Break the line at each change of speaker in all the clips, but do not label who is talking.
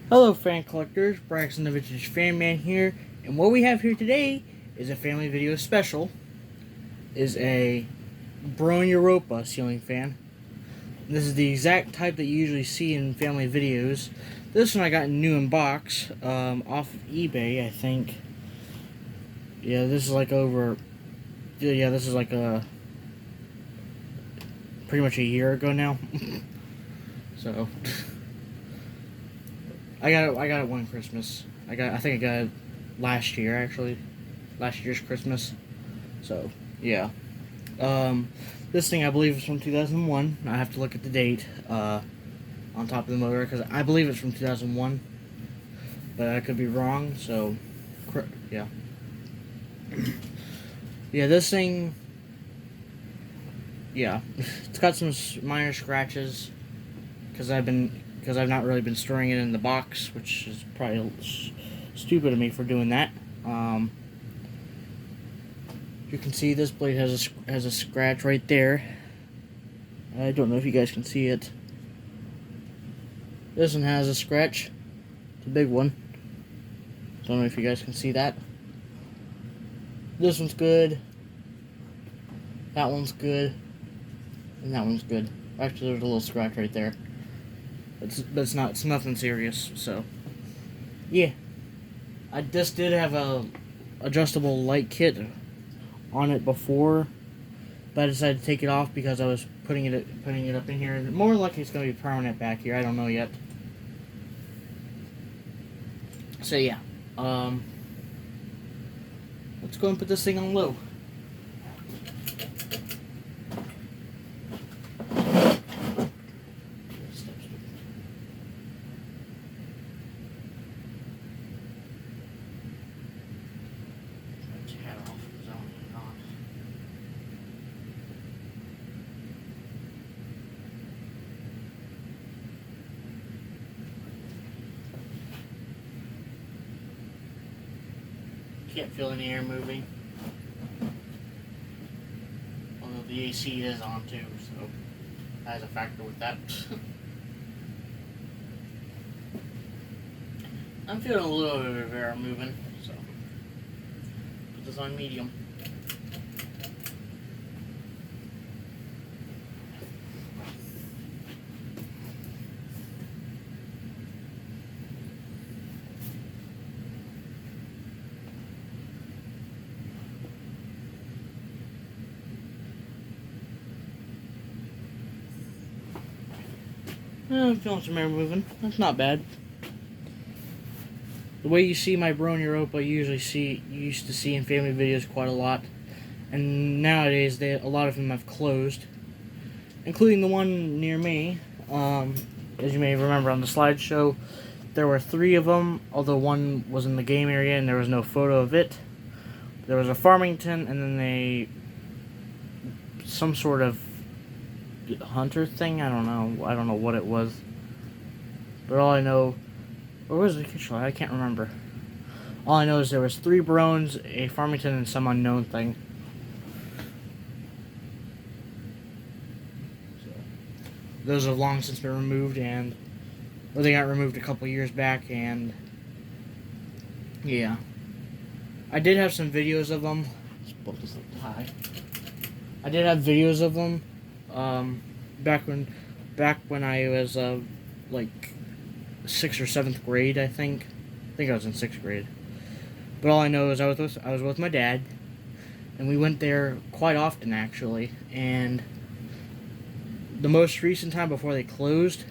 Hello fan collectors, Braxton the Vintage Fan Man here, and what we have here today is a family video special. Is a Broan Europa ceiling fan. This is the exact type that you usually see in family videos. This one I got new in box off of eBay, I think. Yeah, this is like this is like pretty much a year ago now. So I got it one Christmas. I think I got it last year actually. Last year's Christmas. So, yeah. This thing I believe is from 2001. I have to look at the date on top of the motor because I believe it's from 2001. But I could be wrong, so yeah. Yeah, this thing, yeah, it's got some minor scratches because I've not really been storing it in the box, which is probably stupid of me for doing that. You can see this blade has a scratch right there. I don't know if you guys can see it. This one has a scratch. It's a big one. Don't know if you guys can see that. This one's good. That one's good. And that one's good. Actually, there's a little scratch right there. It's nothing serious, so. Yeah. This did have a adjustable light kit on it before, but I decided to take it off because I was putting it up in here. More likely it's going to be permanent back here. I don't know yet. So yeah, let's go and put this thing on low. Can't feel any air moving. Although the AC is on too, so that has a factor with that. I'm feeling a little bit of air moving, so put this on medium. I'm feeling some air moving. That's not bad. The way you see my Broan Europa, you used to see in family videos quite a lot, and nowadays a lot of them have closed, including the one near me. As you may remember on the slideshow, there were 3 of them, although one was in the game area and there was no photo of it. There was a Farmington, and then some sort of hunter thing. I don't know what it was, but all I know, or was it a kitchen? I can't remember. All I know is there was 3 Broans, a Farmington, and some unknown thing. So, those have long since been removed, or they got removed a couple years back, and yeah, I did have some videos of them. Let's put this up high. I did have videos of them. Back when I was like 6th or 7th grade, I think I was in 6th grade. But all I know is I was with my dad, and we went there quite often actually. And the most recent time before they closed,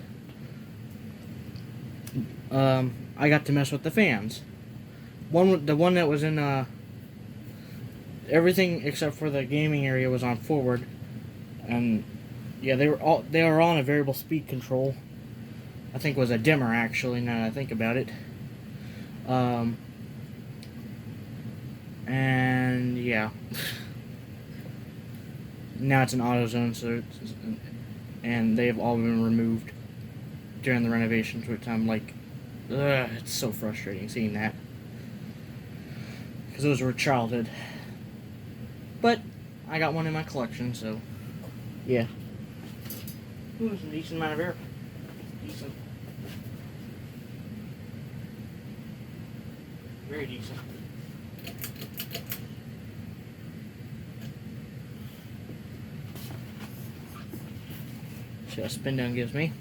I got to mess with the fans. The one that was in everything except for the gaming area was on forward, and yeah, they were on a variable speed control. I think it was a dimmer actually, now that I think about it. And yeah, now it's an auto zone, and they have all been removed during the renovations, which I'm like, ugh, it's so frustrating seeing that, because those were childhood. But I got one in my collection, so yeah. Ooh, there's a decent amount of air. Decent. Very decent. See what spin down gives me.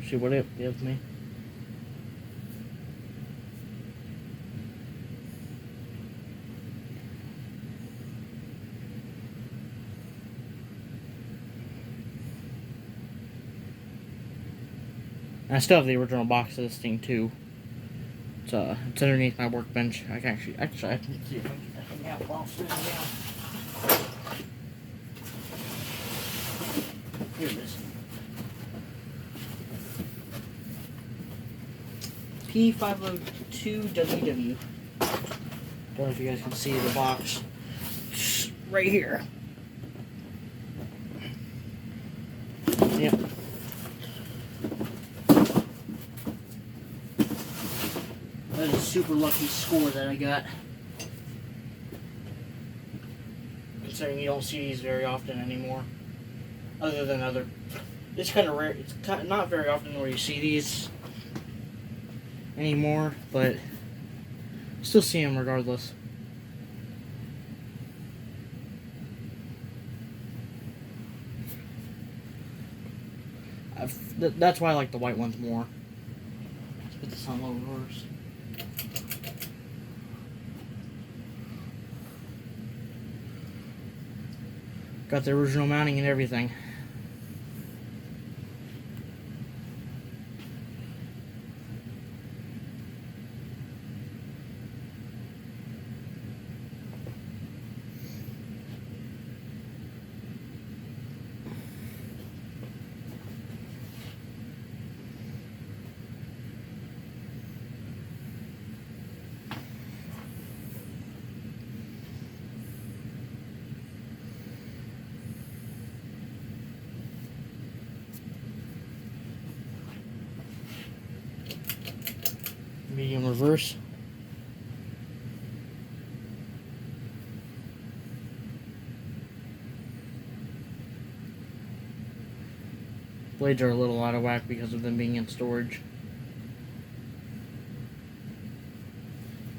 See what it gives me. And I still have the original box of this thing too. It's underneath my workbench. I can actually I can see if I can get that thing out while I'm sitting down. Here it is. P502WW. Don't know if you guys can see the box. It's right here. Yep. That is a super lucky score that I got. Considering you don't see these very often anymore. Other than other... It's kind of rare. It's not very often where you see these anymore, but still see them regardless. That's why I like the white ones more. Let's put this on low reverse. Got the original mounting and everything. Medium reverse. Blades are a little out of whack because of them being in storage.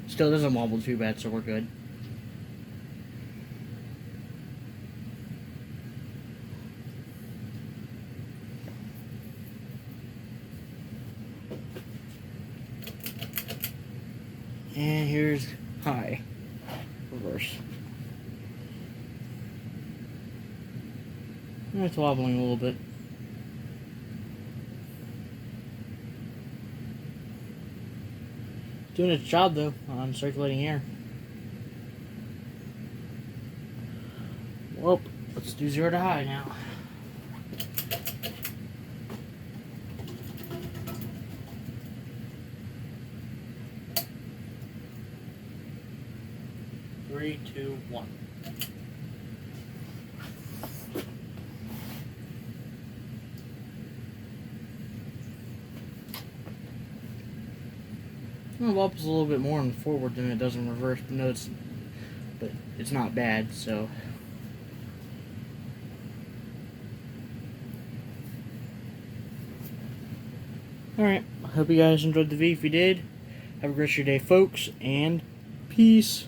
Still doesn't wobble too bad, so we're good. And here's high, reverse. And it's wobbling a little bit. Doing its job though on circulating air. Well, let's do 0 to high now. Three, two, one. Well, it wobbles a little bit more in forward than it does in reverse, but it's not bad, so. Alright, I hope you guys enjoyed the video. If you did, have a great day, folks, and peace.